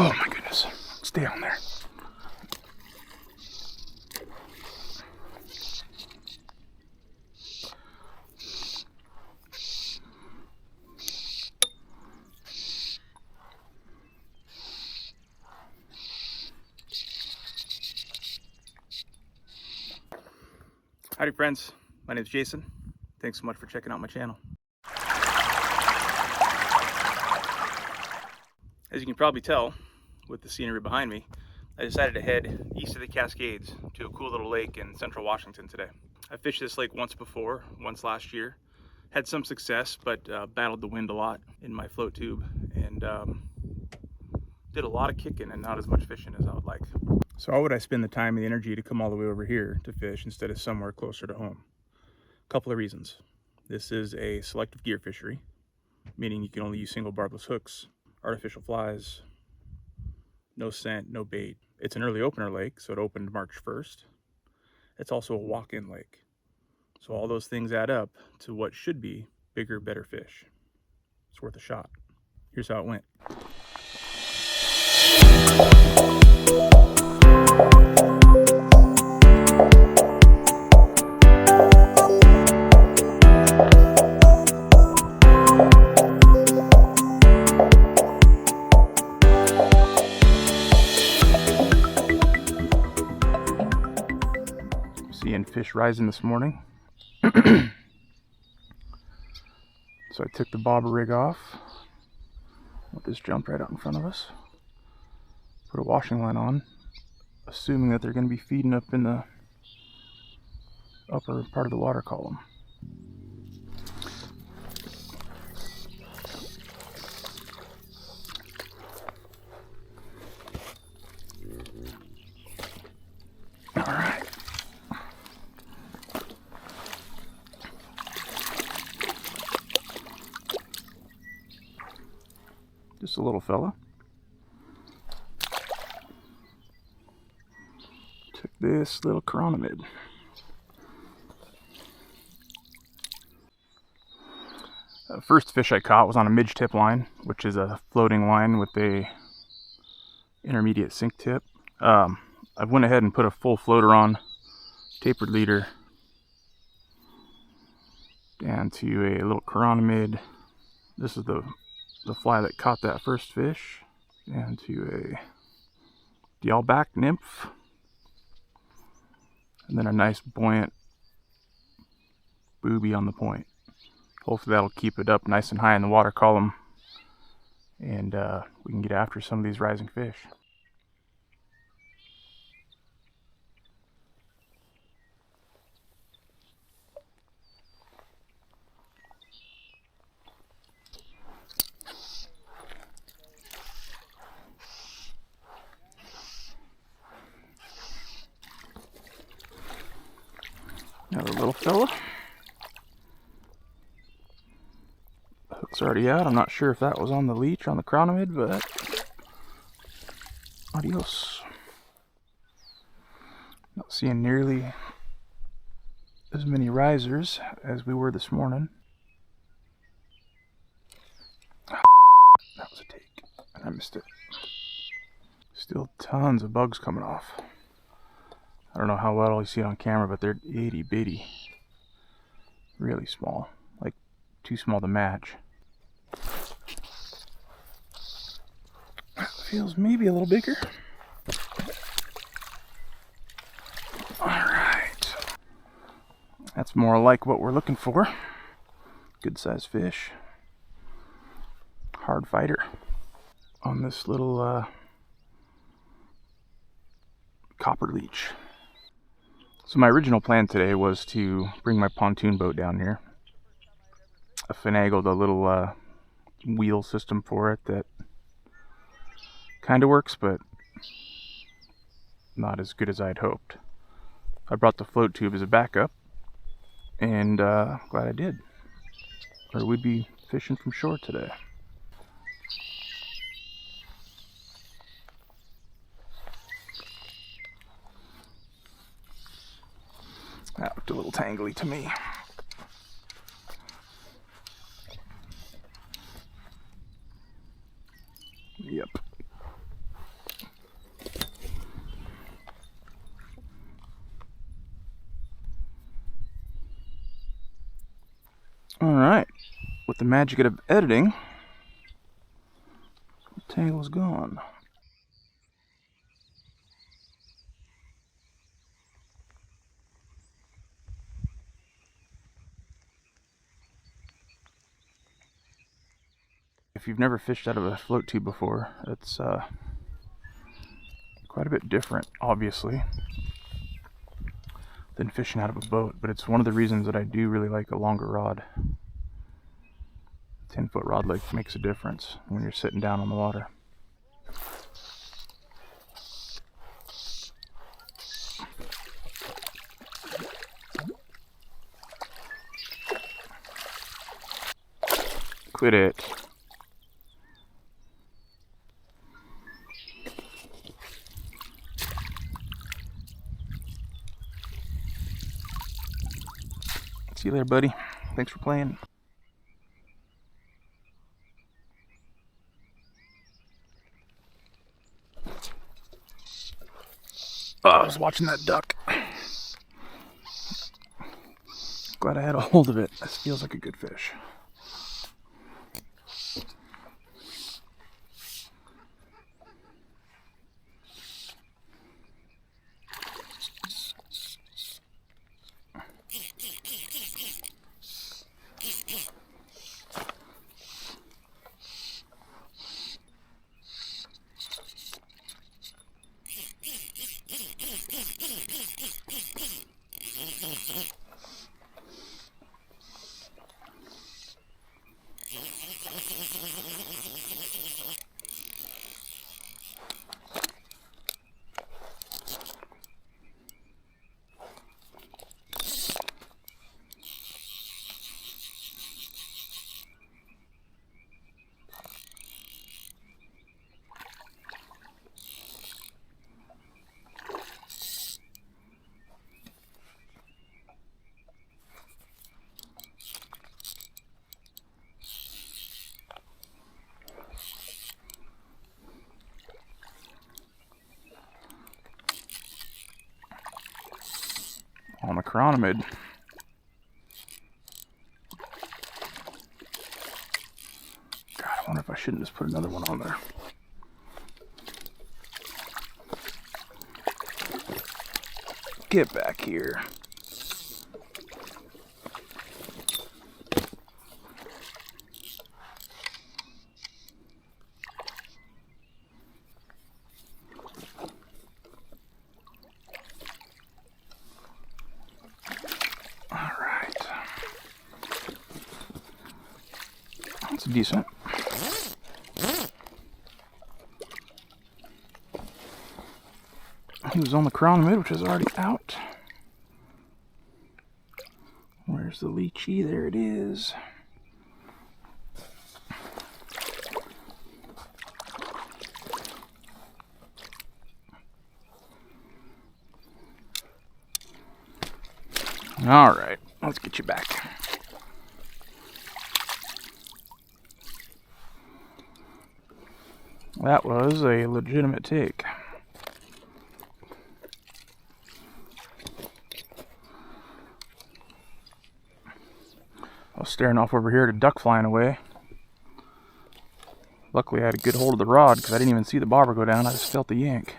Oh my goodness. Stay on there. Howdy friends, my name is Jason. Thanks so much for checking out my channel. As you can probably tell with the scenery behind me, I decided to head east of the Cascades to a cool little lake in central Washington today. I fished this lake once before, once last year. Had some success, but battled the wind a lot in my float tube and did a lot of kicking and not as much fishing as I would like. So why would I spend the time and the energy to come all the way over here to fish instead of somewhere closer to home? A couple of reasons. This is a selective gear fishery, meaning you can only use single barbless hooks, artificial flies, no scent, no bait. It's an early opener lake, so it opened March 1st. It's also a walk-in lake. So all those things add up to what should be bigger, better fish. It's worth a shot. Here's how it went. Seeing fish rising this morning. So I took the bobber rig off. Let this jump right out in front of us. Put a washing line on, assuming that they're going to be feeding up in the upper part of the water column. All right. Just a little fella. Took this little Chironomid. The first fish I caught was on a midge tip line, which is a floating line with a intermediate sink tip. I went ahead and put a full floater on, tapered leader, down to a little Chironomid. This is the fly that caught that first fish, and to a yellowback nymph, and then a nice buoyant booby on the point. Hopefully that'll keep it up nice and high in the water column, and we can get after some of these rising fish. Another little fella. The hook's already out. I'm not sure if that was on the leech or on the Chironomid, but adios. Not seeing nearly as many risers as we were this morning. That was a take, and I missed it. Still tons of bugs coming off. I don't know how well you see it on camera, but they're itty bitty. Really small. Like, too small to match. That feels maybe a little bigger. Alright. That's more like what we're looking for. Good sized fish. Hard fighter. On this little copper leech. So my original plan today was to bring my pontoon boat down here. I finagled a little wheel system for it that kind of works, but not as good as I'd hoped. I brought the float tube as a backup, and glad I did, or we'd be fishing from shore today. That looked a little tangly to me. Yep. the magic of editing, the tangle's gone. If you've never fished out of a float tube before, it's quite a bit different, obviously, than fishing out of a boat, but it's one of the reasons that I do really like a longer rod. 10-foot rod length makes a difference when you're sitting down on the water. Quit it. See you later, buddy. Thanks for playing. Oh, I was watching that duck. Glad I had a hold of it. This feels like a good fish. On the Chironomid. God, I wonder if I shouldn't just put another one on there. Get back here. That's decent. He was on the Chironomid, which is already out. Where's the leechy? There it is. All right, let's get you back. That was a legitimate take. I was staring off over here at a duck flying away. Luckily I had a good hold of the rod because I didn't even see the bobber go down. I just felt the yank.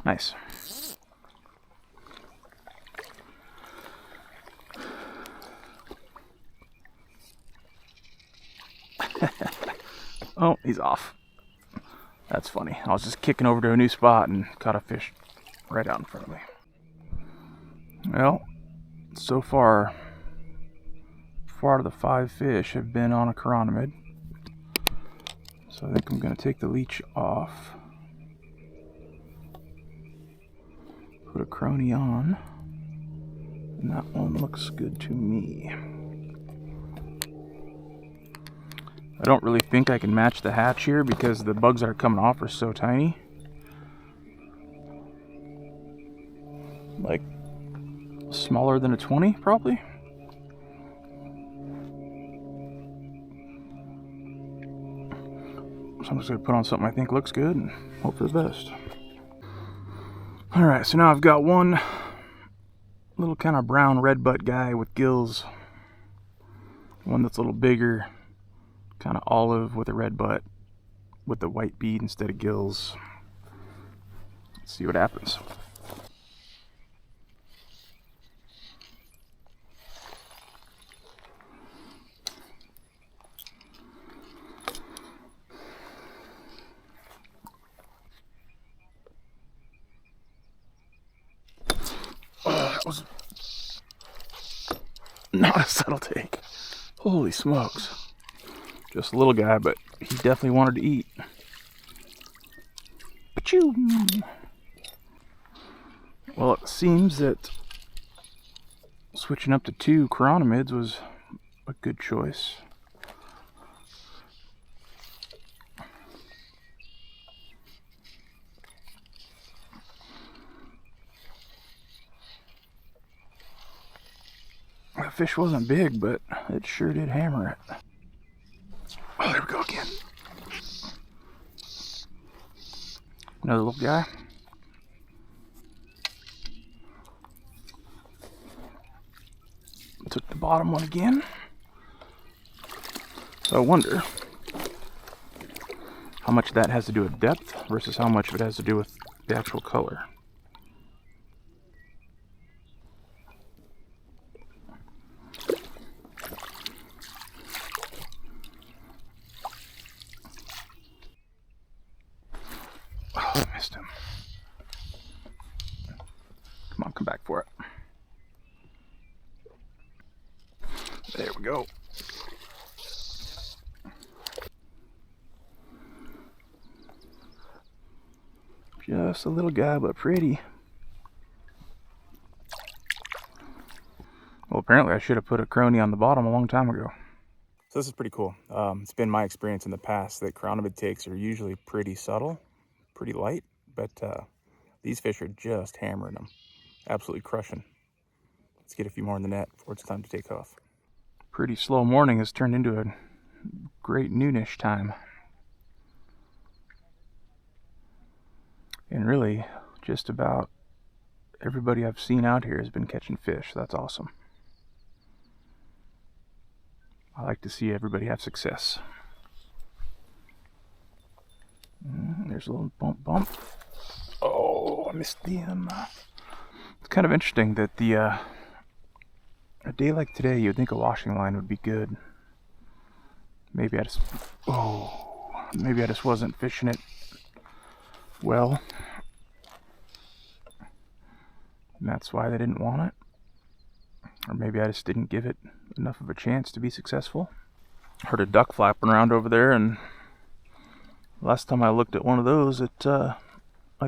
Nice. Oh, he's off. That's funny. I was just kicking over to a new spot and caught a fish right out in front of me. Well, so far, 4 out of the 5 fish have been on a Chironomid. So I think I'm going to take the leech off. Put a crony on. And that one looks good to me. I don't really think I can match the hatch here because the bugs that are coming off are so tiny. Like smaller than a 20 probably. So I'm just going to put on something I think looks good and hope for the best. Alright, so now I've got one little kind of brown red butt guy with gills One that's a little bigger, kind of olive with a red butt, with the white bead instead of gills. Let's see what happens. Oh, that was not a subtle take. Holy smokes. Just a little guy, but he definitely wanted to eat. Achoo! Well, it seems that switching up to 2 Chironomids was a good choice. That fish wasn't big, but it sure did hammer it. Oh, there we go again. Another little guy. Took the bottom one again. So I wonder how much that has to do with depth versus how much of it has to do with the actual color. Oh, I missed him. Come on, come back for it. There we go. Just a little guy, but pretty. Well, apparently I should have put a crony on the bottom a long time ago. So this is pretty cool. It's been my experience in the past that Chironomid takes are usually pretty subtle, pretty light, but these fish are just hammering them. Absolutely crushing. Let's get a few more in the net before it's time to take off. Pretty slow morning has turned into a great noonish time. And really, just about everybody I've seen out here has been catching fish. That's awesome. I like to see everybody have success. There's a little bump. Oh, I missed him. It's kind of interesting that a day like today, you'd think a washing line would be good. Maybe I just wasn't fishing it well. And that's why they didn't want it. Or maybe I just didn't give it enough of a chance to be successful. Heard a duck flapping around over there, and last time I looked at one of those, I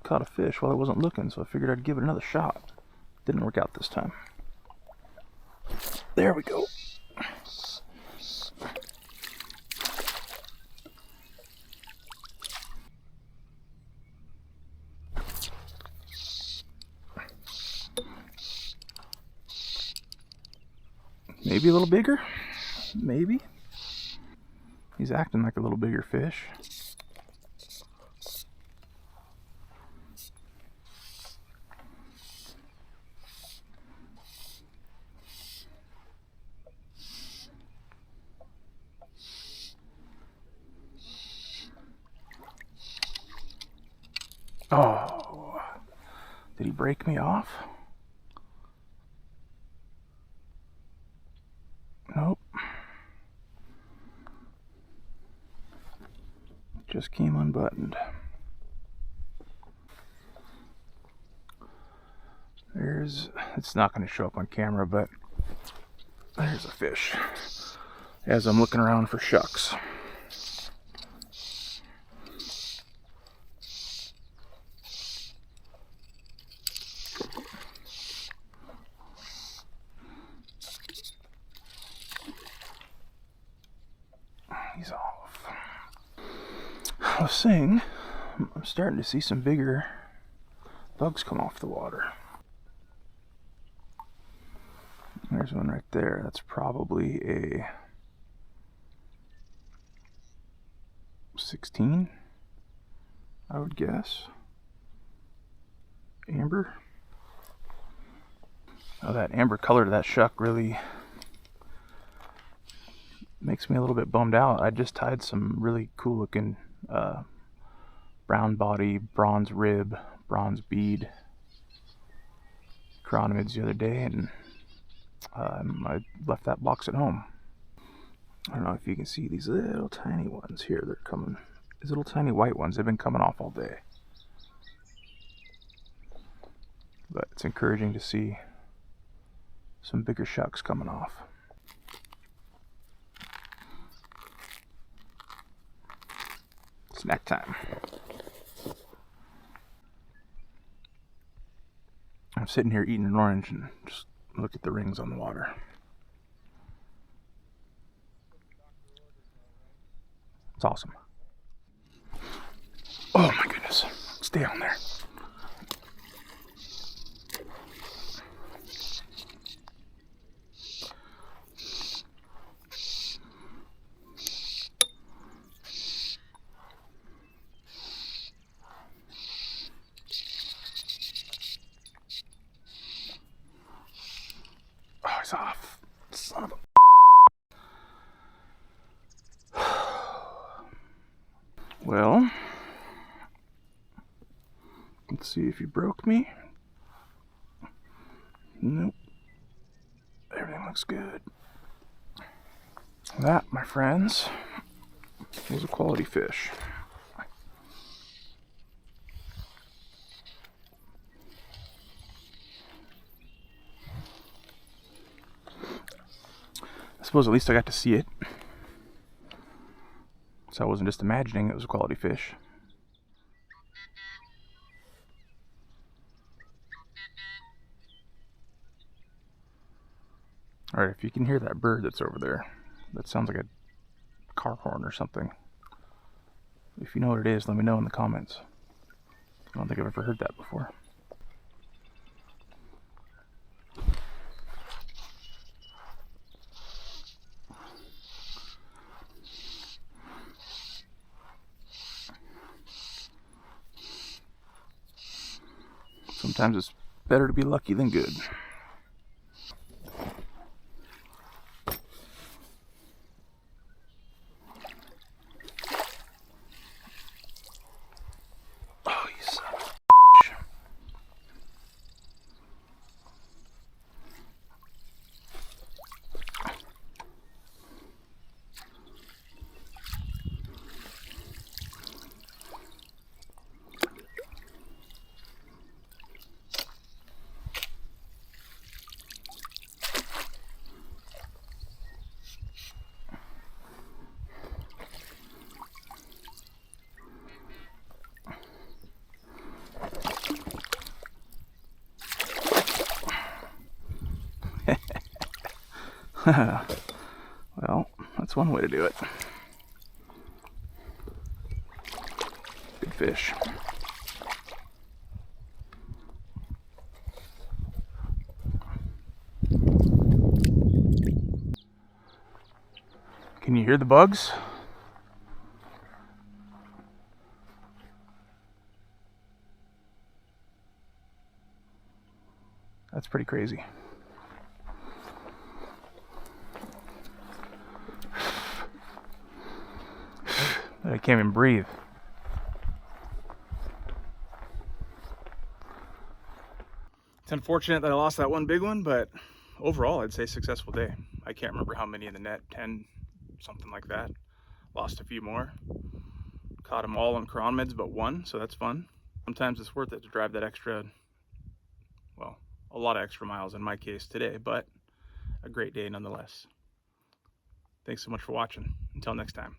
caught a fish while I wasn't looking, so I figured I'd give it another shot. Didn't work out this time. There we go. Maybe a little bigger. Maybe. He's acting like a little bigger fish. Oh, did he break me off? Nope. Just came unbuttoned. It's not going to show up on camera, but there's a fish as I'm looking around for shucks. He's off. I was saying, I'm starting to see some bigger bugs come off the water. There's one right there. That's probably a 16, I would guess. Amber. Oh, that amber color to that shuck really makes me a little bit bummed out. I just tied some really cool looking brown body, bronze rib, bronze bead chironomids the other day, and I left that box at home. I don't know if you can see these little tiny ones here. They're coming. These little tiny white ones, they've been coming off all day. But it's encouraging to see some bigger shucks coming off. Snack time. I'm sitting here eating an orange and just look at the rings on the water. It's awesome. Oh my goodness. Stay on there. Oh, he's off. Son of a... Well, let's see if you broke me. Nope. Everything looks good. That, my friends, was a quality fish. I suppose at least I got to see it. So I wasn't just imagining it was a quality fish. Alright, if you can hear that bird that's over there, that sounds like a car horn or something. If you know what it is, let me know in the comments. I don't think I've ever heard that before. Sometimes it's better to be lucky than good. Oh, you son of a bitch. Well, that's one way to do it. Good fish. Can you hear the bugs? That's pretty crazy. I can't even breathe. It's unfortunate that I lost that one big one, but overall I'd say successful day. I can't remember how many in the net, 10, something like that. Lost a few more. Caught them all on chironomids but one, so that's fun. Sometimes it's worth it to drive that extra, well, a lot of extra miles in my case today, but a great day nonetheless. Thanks so much for watching. Until next time.